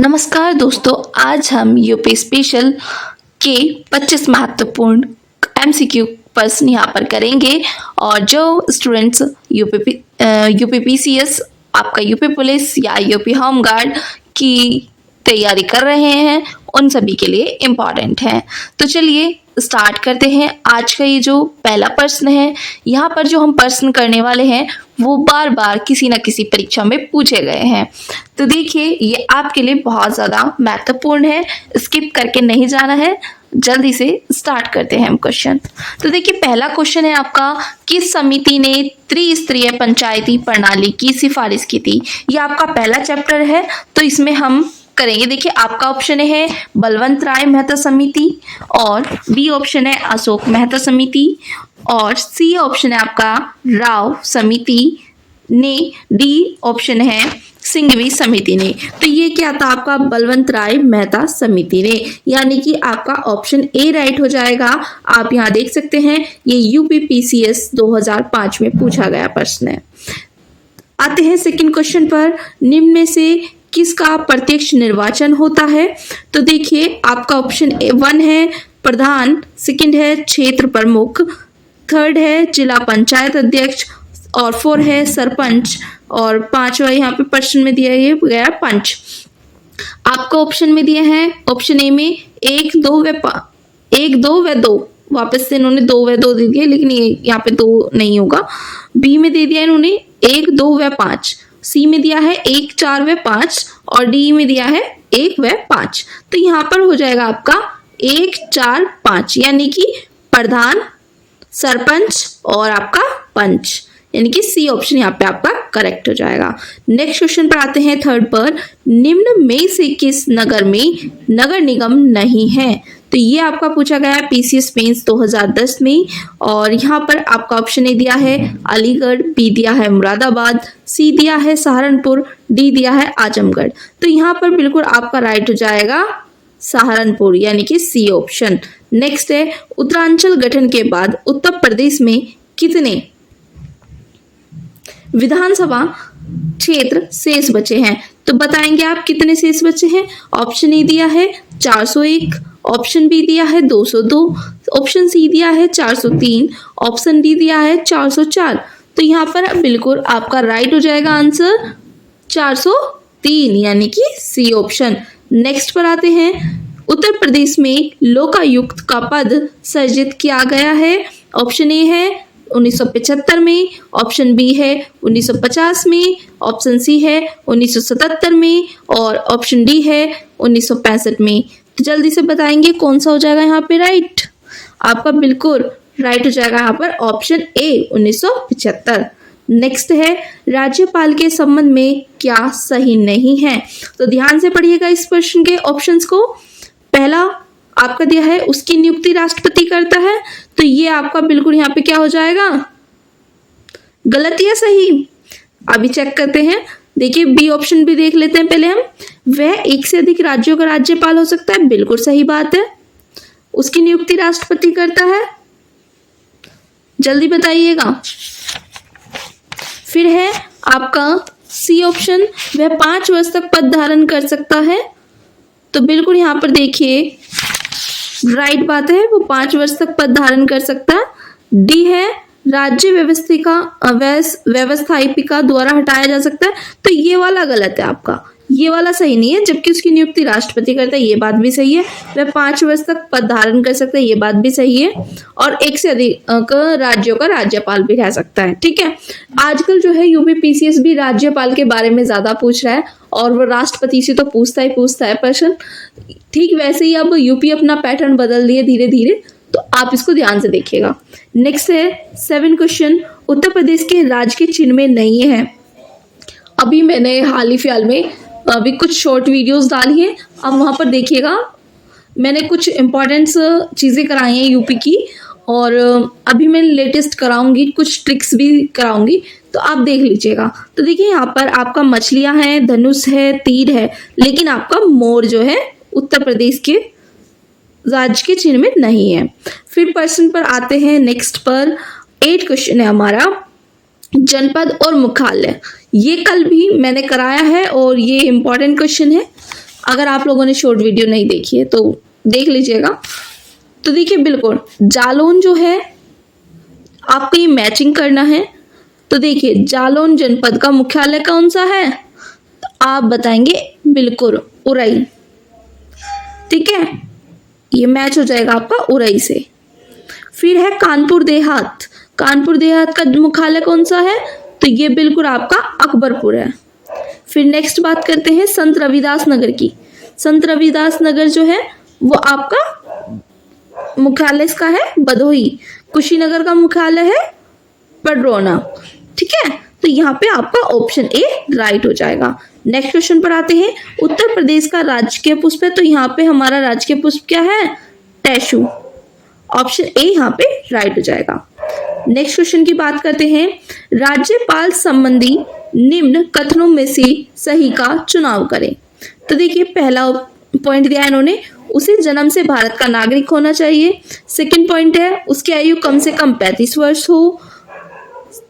नमस्कार दोस्तों, आज हम यूपी स्पेशल के 25 महत्वपूर्ण एमसीक्यू प्रश्न यहाँ पर करेंगे। और जो स्टूडेंट्स यूपी पीसीएस, आपका यूपी पुलिस या यूपी होम गार्ड की तैयारी कर रहे हैं, उन सभी के लिए इम्पॉर्टेंट है। तो चलिए स्टार्ट करते हैं। आज का ये जो पहला प्रश्न है, यहाँ पर जो हम प्रश्न करने वाले हैं वो बार बार किसी न किसी परीक्षा में पूछे गए हैं। तो देखिए, ये आपके लिए बहुत ज़्यादा महत्वपूर्ण है, स्किप करके नहीं जाना है। जल्दी से स्टार्ट करते हैं हम क्वेश्चन। तो देखिए, पहला क्वेश्चन है आपका, किस समिति ने त्रिस्तरीय पंचायती प्रणाली की सिफारिश की थी। ये आपका पहला चैप्टर है, तो इसमें हम करेंगे। देखिए, आपका ऑप्शन है बलवंत राय मेहता समिति, और बी ऑप्शन है अशोक मेहता समिति, और सी ऑप्शन है आपका राव समिति ने, डी ऑप्शन है सिंघवी समिति ने। तो ये क्या था आपका, बलवंत राय मेहता समिति ने, यानी कि आपका ऑप्शन ए राइट हो जाएगा। आप यहाँ देख सकते हैं, ये यूपी पीसीएस 2005 में पूछा गया प्रश्न है। आते हैं सेकंड क्वेश्चन पर, निम्न में से किसका प्रत्यक्ष निर्वाचन होता है। तो देखिए, आपका ऑप्शन वन है प्रधान, सेकंड है क्षेत्र प्रमुख, थर्ड है जिला पंचायत अध्यक्ष, और फोर है सरपंच, और पांचवा यहाँ पे प्रश्न में दिया गया पंच। आपको ऑप्शन में दिए हैं, ऑप्शन ए में एक दो व दो, वापस से इन्होंने दो व दो दे दिए, लेकिन ये यहाँ पे दो नहीं होगा। बी में दे दिया इन्होंने एक दो व पांच, सी में दिया है एक चार व पांच, और डी में दिया है एक व पांच। तो यहाँ पर हो जाएगा आपका एक चार पांच, यानी कि प्रधान, सरपंच और आपका पंच, यानी कि सी ऑप्शन यहाँ पे आपका करेक्ट हो जाएगा। नेक्स्ट क्वेश्चन पर आते हैं, थर्ड पर, निम्न में से किस नगर में नगर निगम नहीं है। तो ये आपका पूछा गया है पीसीएस मेंस 2010 में, और यहाँ पर आपका ऑप्शन ए दिया है अलीगढ़, बी दिया है मुरादाबाद, सी दिया है सहारनपुर, डी दिया है आजमगढ़। तो यहाँ पर बिल्कुल आपका राइट हो जाएगा सहारनपुर, यानी कि सी ऑप्शन। नेक्स्ट है, उत्तरांचल गठन के बाद उत्तर प्रदेश में कितने विधानसभा क्षेत्र शेष बचे हैं। तो बताएंगे आप कितने शेष बचे हैं। ऑप्शन ए दिया है 401, ऑप्शन बी दिया है 202, ऑप्शन सी दिया है 403, ऑप्शन डी दिया है 404। तो यहाँ पर बिल्कुल आपका राइट हो जाएगा आंसर 403, यानी कि सी ऑप्शन। नेक्स्ट पर आते हैं, उत्तर प्रदेश में लोकायुक्त का पद सृजित किया गया है। ऑप्शन ए है 1975 में, ऑप्शन बी है 1950 में, ऑप्शन सी है 1977 में, और ऑप्शन डी है 1965 में। तो जल्दी से बताएंगे कौन सा हो जाएगा यहाँ पे राइट। आपका बिल्कुल राइट हो जाएगा यहाँ पर ऑप्शन ए 1975। नेक्स्ट है, राज्यपाल के संबंध में क्या सही नहीं है। तो ध्यान से पढ़िएगा इस प्रश्न के ऑप्शंस को। पहला आपका दिया है उसकी नियुक्ति राष्ट्रपति करता है, तो ये आपका बिल्कुल यहाँ पे क्या हो जाएगा, गलत या सही। अभी चेक करते हैं। देखिए, बी ऑप्शन भी देख लेते हैं पहले हम। वह एक से अधिक राज्यों का राज्यपाल हो सकता है, बिल्कुल सही बात है। उसकी नियुक्ति राष्ट्रपति करता है, जल्दी बताइएगा। फिर है आपका सी ऑप्शन, वह 5 वर्ष तक पद धारण कर सकता है, तो बिल्कुल यहाँ पर देखिए राइट बात है, वो 5 वर्ष तक पद धारण कर सकता है। डी है राज्य व्यवस्थापिका द्वारा हटाया जा सकता है, तो ये वाला गलत है आपका, ये वाला सही नहीं है। जबकि उसकी नियुक्ति राष्ट्रपति करता है, ये बात भी सही है। वह 5 वर्ष तक पद धारण कर सकता है, ये बात भी सही है। और एक से अधिक राज्यों का राज्यपाल भी रह सकता है। ठीक है, आजकल जो है यूपी पीसीएस भी राज्यपाल के बारे में ज्यादा पूछ रहा है, और वो राष्ट्रपति से तो पूछता है प्रश्न। ठीक वैसे ही अब यूपी अपना पैटर्न बदल दिए धीरे धीरे, तो आप इसको ध्यान से देखिएगा। नेक्स्ट है 7 क्वेश्चन, उत्तर प्रदेश के राज्य के चिन्ह में नहीं है। अभी मैंने हाल ही फिलहाल में अभी कुछ शॉर्ट वीडियोस डाली हैं, अब वहाँ पर देखिएगा, मैंने कुछ इम्पोर्टेंट्स चीज़ें कराई हैं यूपी की, और अभी मैं लेटेस्ट कराऊंगी, कुछ ट्रिक्स भी कराऊंगी, तो आप देख लीजिएगा। तो देखिए, यहाँ पर आपका मछलियाँ हैं, धनुष है, तीर है, लेकिन आपका मोर जो है उत्तर प्रदेश के राज्य के चिन्ह में नहीं है। फिर प्रश्न पर आते हैं, नेक्स्ट पर 8 क्वेश्चन है हमारा, जनपद और मुख्यालय। ये कल भी मैंने कराया है और ये इम्पॉर्टेंट क्वेश्चन है, अगर आप लोगों ने शॉर्ट वीडियो नहीं देखी है तो देख लीजिएगा। तो देखिए बिल्कुल जालौन जो है आपको ये मैचिंग करना है। तो देखिए जालौन जनपद का मुख्यालय कौन सा है, तो आप बताएंगे बिल्कुल उरई। ठीक है, ये मैच हो जाएगा आपका उरई से। फिर है कानपुर देहात। कानपुर देहात का मुख्यालय कौन सा है, तो ये बिल्कुल आपका अकबरपुर है। फिर नेक्स्ट बात करते हैं संत रविदास नगर की। संत रविदास नगर जो है वो आपका मुख्यालय इसका है भदोही। कुशीनगर का मुख्यालय है पडरौना। ठीक है, तो यहाँ पे आपका ऑप्शन ए राइट हो जाएगा। नेक्स्ट क्वेश्चन पर आते हैं। उत्तर प्रदेश का राजकीय पुष्प है, तो यहाँ पे हमारा राजकीय पुष्प क्या है, टेशु। ऑप्शन ए यहाँ पे राइट हो जाएगा। नेक्स्ट क्वेश्चन की बात करते हैं। राज्यपाल संबंधी निम्न कथनों में से सही का चुनाव करें। तो देखिए पहला पॉइंट दिया है इन्होंने, उसे जन्म से भारत का नागरिक होना चाहिए। सेकंड पॉइंट है उसकी आयु कम से कम 35 वर्ष हो।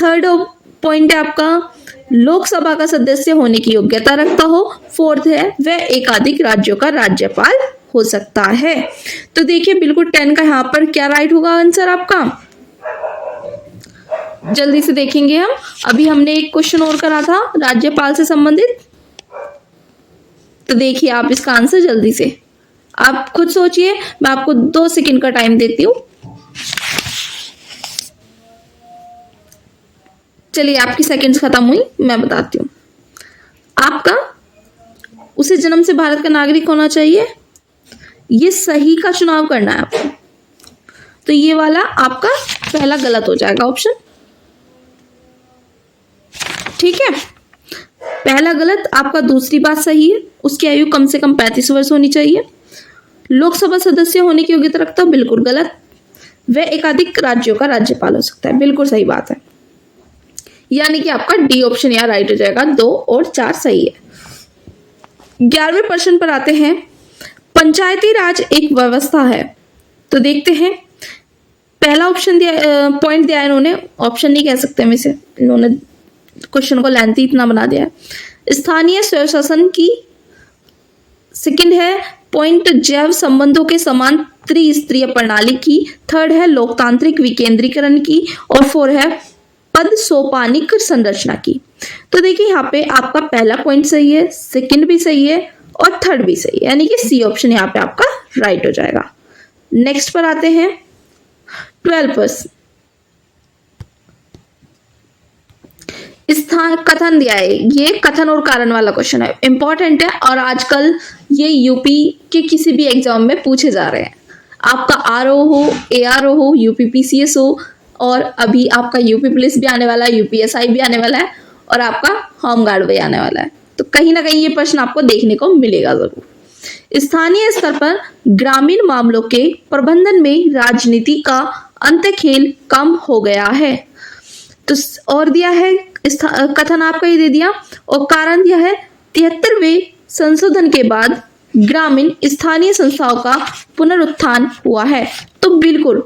थर्ड पॉइंट है आपका लोकसभा का सदस्य होने की योग्यता रखता हो। फोर्थ है वह एकाधिक राज्यों का राज्यपाल हो सकता है। तो देखिए बिल्कुल 10 का यहाँ पर क्या राइट होगा आंसर आपका, जल्दी से देखेंगे हम। अभी हमने एक क्वेश्चन और करा था राज्यपाल से संबंधित, तो देखिए आप इसका आंसर जल्दी से आप खुद सोचिए। मैं आपको 2 सेकंड का टाइम देती हूँ। चलिए आपकी सेकंड्स खत्म हुई, मैं बताती हूँ। आपका उसे जन्म से भारत का नागरिक होना चाहिए, ये सही का चुनाव करना है आपको। तो ये वाला आपका पहला गलत हो जाएगा ऑप्शन। ठीक है, पहला गलत आपका। दूसरी बात सही है, उसकी आयु कम से कम 35 वर्ष होनी चाहिए। लोकसभा सदस्य होने की योग्यता रखता है, बिल्कुल गलत। वह एकाधिक राज्यों का राज्यपाल हो सकता है, बिल्कुल सही बात है। यानी कि आपका डी ऑप्शन यहाँ राइट हो जाएगा। 2 और 4 सही है। 11वें प्रश्न पर आते हैं। पंचायती राज एक व्यवस्था है, तो देखते हैं। पहला ऑप्शन दिया, पॉइंट दिया है इन्होंने, ऑप्शन नहीं कह सकते हम इसे, इन्होंने क्वेश्चन को लेंथी इतना बना दिया है। स्थानीय स्वशासन की। सेकंड है पॉइंट जैव संबंधों के समान त्रिस्तरीय प्रणाली की। थर्ड है लोकतांत्रिक विकेंद्रीकरण की। और 4 है पद सोपानिक संरचना की। तो देखिए यहाँ पे आपका पहला पॉइंट सही है, सेकंड भी सही है और थर्ड भी सही है, यानी कि सी ऑप्शन यहाँ पे आपका राइट हो जाएगा। नेक्स्ट पर आते हैं 12%। स्थान कथन दिया है, ये कथन और कारण वाला क्वेश्चन है, इंपॉर्टेंट है और आजकल ये यूपी के किसी भी एग्जाम में पूछे जा रहे हैं। आपका आरओ हो, एआरओ हो, यूपीपीसीएस हो, और अभी आपका यूपी पुलिस भी आने वाला है, यूपीएसआई भी आने वाला है और आपका होम गार्ड भी आने वाला है। तो कहीं ना कहीं ये प्रश्न आपको देखने को मिलेगा जरूर। स्थानीय स्तर पर ग्रामीण मामलों के प्रबंधन में राजनीति का अंतखेल कम हो गया है। तो और दिया है कथन आपका ये दे दिया, और कारण दिया है 73वें संशोधन के बाद ग्रामीण स्थानीय संस्थाओं का पुनरुत्थान हुआ है। तो बिल्कुल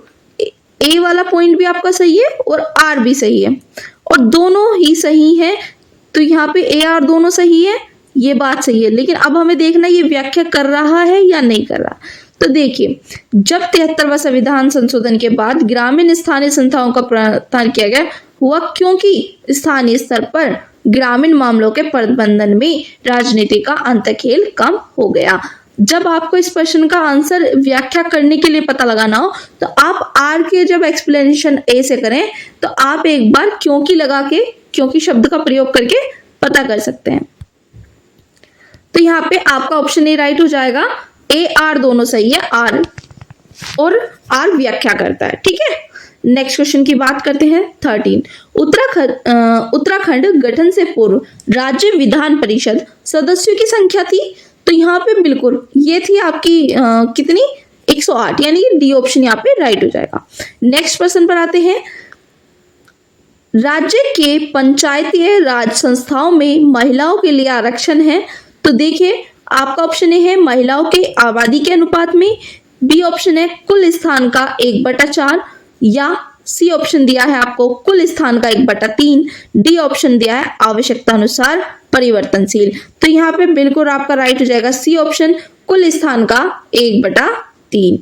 ए वाला पॉइंट भी आपका सही है और आर भी सही है, और दोनों ही सही है। तो यहाँ पे ए आर दोनों सही है, ये बात सही है। लेकिन अब हमें देखना ये व्याख्या कर रहा है या नहीं कर रहा। तो देखिए जब 73वां संविधान संशोधन के बाद ग्रामीण स्थानीय संस्थाओं का पुनरुत्थान किया गया हुआ, क्योंकि स्थानीय स्तर पर ग्रामीण मामलों के प्रबंधन में राजनीति का अंतखेल कम हो गया। जब आपको इस प्रश्न का आंसर व्याख्या करने के लिए पता लगाना हो तो आप आर के जब एक्सप्लेनेशन ए से करें तो आप एक बार क्योंकि लगा के, क्योंकि शब्द का प्रयोग करके पता कर सकते हैं। तो यहाँ पे आपका ऑप्शन ए राइट हो जाएगा। ए आर दोनों सही है, आर और आर व्याख्या करता है। ठीक है, नेक्स्ट क्वेश्चन की बात करते हैं 13। उत्तराखंड गठन से पूर्व राज्य विधान परिषद सदस्यों की संख्या थी। तो यहाँ पे बिल्कुल ये थी आपकी कितनी, 108, यानी कि डी ऑप्शन यहाँ पे राइट हो जाएगा। नेक्स्ट प्रश्न पर आते हैं। राज्य के पंचायती राज संस्थाओं में महिलाओं के लिए आरक्षण है। तो देखिए आपका ऑप्शन ए है महिलाओं के आबादी के अनुपात में, बी ऑप्शन है कुल स्थान का 1/4, या सी ऑप्शन दिया है आपको कुल स्थान का 1/3, डी ऑप्शन दिया है आवश्यकता अनुसार परिवर्तनशील। तो यहाँ पे बिल्कुल आपका राइट हो जाएगा सी ऑप्शन, कुल स्थान का 1/3।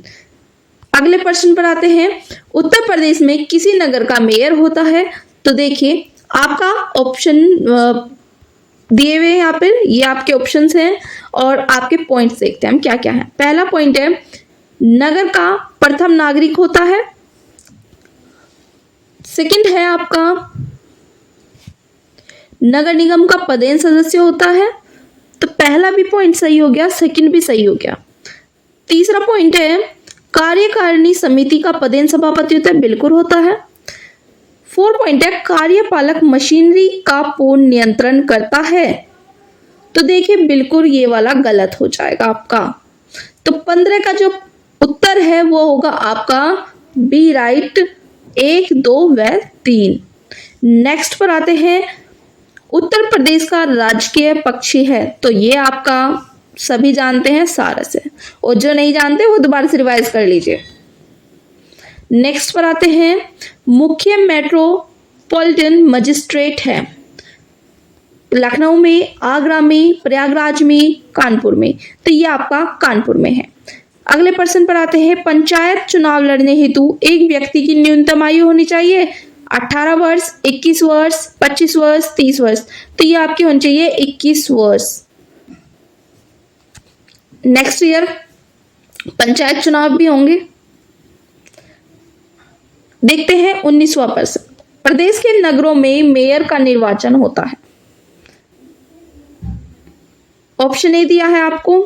अगले प्रश्न पर आते हैं, उत्तर प्रदेश में किसी नगर का मेयर होता है? तो देखिए आपका ऑप्शन दिए हुए हैं यहाँ पे, ये आपके ऑप्शंस हैं और आपके पॉइंट्स देखते हैं हम क्या क्या है। पहला पॉइंट है, नगर का प्रथम नागरिक होता है। सेकंड है आपका, नगर निगम का पदेन सदस्य होता है। तो पहला भी पॉइंट सही हो गया, सेकंड भी सही हो गया। तीसरा पॉइंट है, कार्यकारिणी समिति का पदेन सभापति होता है, बिल्कुल होता है। 4 पॉइंट है, कार्यपालक मशीनरी का पूर्ण नियंत्रण करता है। तो देखिए बिल्कुल ये वाला गलत हो जाएगा आपका। तो 15 का जो उत्तर है वो होगा आपका बी राइट, 1, 2 व 3। नेक्स्ट पर आते हैं, उत्तर प्रदेश का राजकीय पक्षी है। तो ये आपका सभी जानते हैं सारस है, और जो नहीं जानते वो दोबारा से रिवाइज कर लीजिए। नेक्स्ट पर आते हैं, मुख्य मेट्रोपॉलिटन मजिस्ट्रेट है। लखनऊ में, आगरा में, प्रयागराज में, कानपुर में। तो ये आपका कानपुर में है। अगले प्रश्न पर आते हैं, पंचायत चुनाव लड़ने हेतु एक व्यक्ति की न्यूनतम आयु होनी चाहिए 18 वर्ष, 21 वर्ष, 25 वर्ष, 30 वर्ष। तो ये आपकी होनी चाहिए 21 वर्ष। नेक्स्ट ईयर पंचायत चुनाव भी होंगे। देखते हैं 19वां प्रश्न, प्रदेश के नगरों में मेयर का निर्वाचन होता है। ऑप्शन ए दिया है आपको,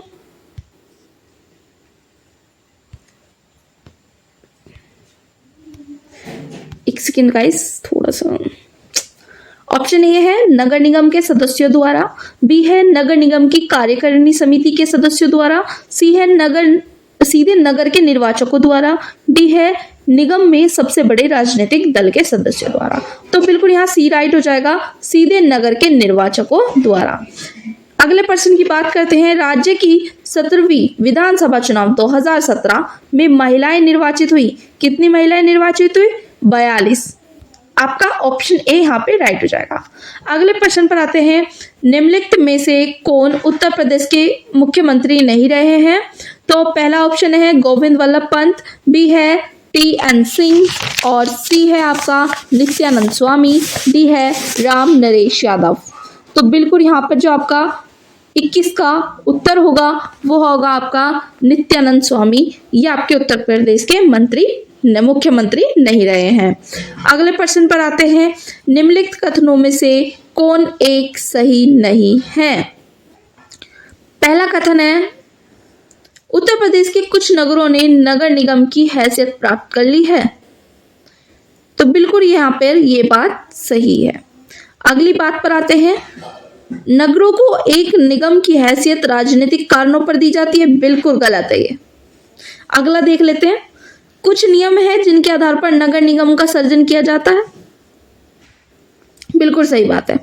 एक सेकेंड गाइस, थोड़ा सा। ऑप्शन ए है नगर निगम के सदस्यों द्वारा, बी है नगर निगम की कार्यकारिणी समिति के सदस्यों द्वारा, सी है सीधे नगर के निर्वाचकों द्वारा, डी है निगम में सबसे बड़े राजनीतिक दल के सदस्यों द्वारा। तो बिल्कुल यहाँ सी राइट हो जाएगा, सीधे नगर के निर्वाचकों द्वारा। अगले प्रश्न की बात करते हैं, राज्य की 17वीं विधानसभा चुनाव 2017 में महिलाएं निर्वाचित हुई। कितनी महिलाएं निर्वाचित हुई? 42। आपका ऑप्शन ए यहाँ पे राइट हो जाएगा। अगले प्रश्न पर आते हैं, निम्नलिखित में से कौन उत्तर प्रदेश के मुख्यमंत्री नहीं रहे हैं? तो पहला ऑप्शन है गोविंद वल्लभ पंत, बी है टी.एन. सिंह और सी है आपका नित्यानंद स्वामी, डी है राम नरेश यादव। तो बिल्कुल यहाँ पर जो आपका 21 का उत्तर होगा वो होगा आपका नित्यानंद स्वामी। ये आपके उत्तर प्रदेश के मुख्यमंत्री नहीं रहे हैं। अगले प्रश्न पर आते हैं, निम्नलिखित कथनों में से कौन एक सही नहीं है? पहला कथन है, उत्तर प्रदेश के कुछ नगरों ने नगर निगम की हैसियत प्राप्त कर ली है। तो बिल्कुल यहाँ पर ये बात सही है। अगली बात पर आते हैं, नगरों को एक निगम की हैसियत राजनीतिक कारणों पर दी जाती है। बिल्कुल गलत है ये। अगला देख लेते हैं, कुछ नियम है जिनके आधार पर नगर निगम का सर्जन किया जाता है। बिल्कुल सही बात है।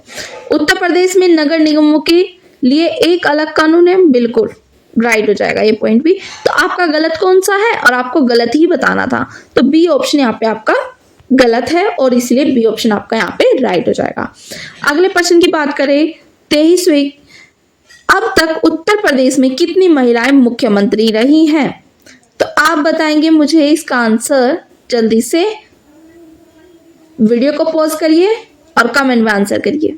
उत्तर प्रदेश में नगर निगमों के लिए एक अलग कानून है। बिल्कुल राइट हो जाएगा ये पॉइंट भी। तो आपका गलत कौन सा है और आपको गलत ही बताना था। तो बी ऑप्शन यहाँ पे आपका गलत है और इसलिए बी ऑप्शन आपका यहाँ पे राइट हो जाएगा। अगले प्रश्न की बात करें, 23वीं, अब तक उत्तर प्रदेश में कितनी महिलाएं मुख्यमंत्री रही हैं? तो आप बताएंगे मुझे इसका आंसर। जल्दी से वीडियो को पॉज करिए और कमेंट में आंसर करिए।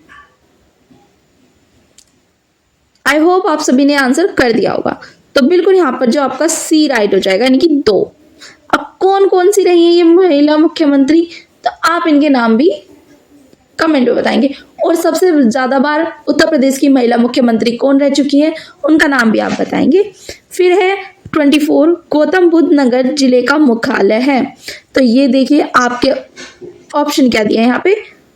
आई होप आप सभी ने आंसर कर दिया होगा। तो बिल्कुल यहाँ पर जो आपका सी राइट हो जाएगा, यानी कि 2। अब कौन कौन सी रही है ये महिला मुख्यमंत्री, तो आप इनके नाम भी कमेंट में बताएंगे। और सबसे ज्यादा बार उत्तर प्रदेश की महिला मुख्यमंत्री कौन रह चुकी है, उनका नाम भी आप बताएंगे। फिर है 24, गौतम बुद्ध नगर जिले का मुख्यालय है। तो ये देखिए आपके ऑप्शन क्या दिए हैं यहाँ पे।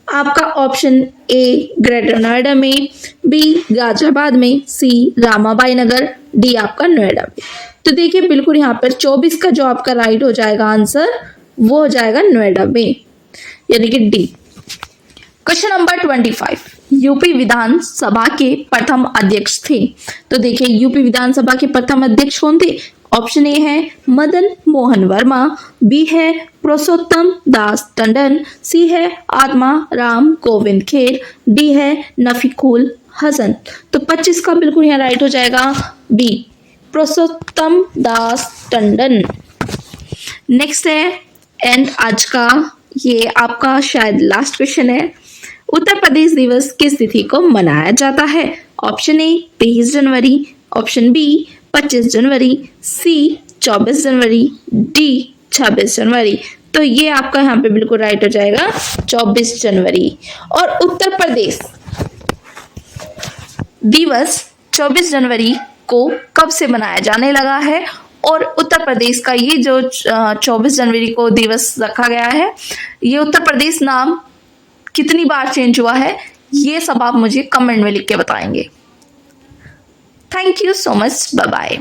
आपका ऑप्शन ए ग्रेटर नोएडा में, बी गाजियाबाद में, सी रामाबाई नगर, डी आपका नोएडा में। तो देखिए बिल्कुल यहाँ पर 24 का जो आपका राइट हो जाएगा आंसर वो हो जाएगा नोएडा में, यानी कि डी। क्वेश्चन नंबर 25, यूपी विधानसभा के प्रथम अध्यक्ष थे। तो देखिए यूपी विधानसभा के प्रथम अध्यक्ष कौन थे? ऑप्शन ए है मदन मोहन वर्मा, बी है पुरुषोत्तम दास टंडन, सी है आत्मा राम गोविंद खेर, डी है नफीकुल हसन। तो 25 का बिल्कुल यहाँ राइट हो जाएगा बी, पुरुषोत्तम दास टंडन। नेक्स्ट है एंड आज का ये आपका शायद लास्ट क्वेश्चन है, उत्तर प्रदेश दिवस किस तिथि को मनाया जाता है? ऑप्शन ए 23 जनवरी, ऑप्शन बी 25 जनवरी, सी 24 जनवरी, डी 26 जनवरी। तो ये आपका यहाँ पे बिल्कुल राइट हो जाएगा 24 जनवरी। और उत्तर प्रदेश दिवस 24 जनवरी को कब से मनाया जाने लगा है, और उत्तर प्रदेश का ये जो 24 जनवरी को दिवस रखा गया है, ये उत्तर प्रदेश नाम कितनी बार चेंज हुआ है, ये सब आप मुझे कमेंट में लिख के बताएंगे। Thank you so much, bye bye.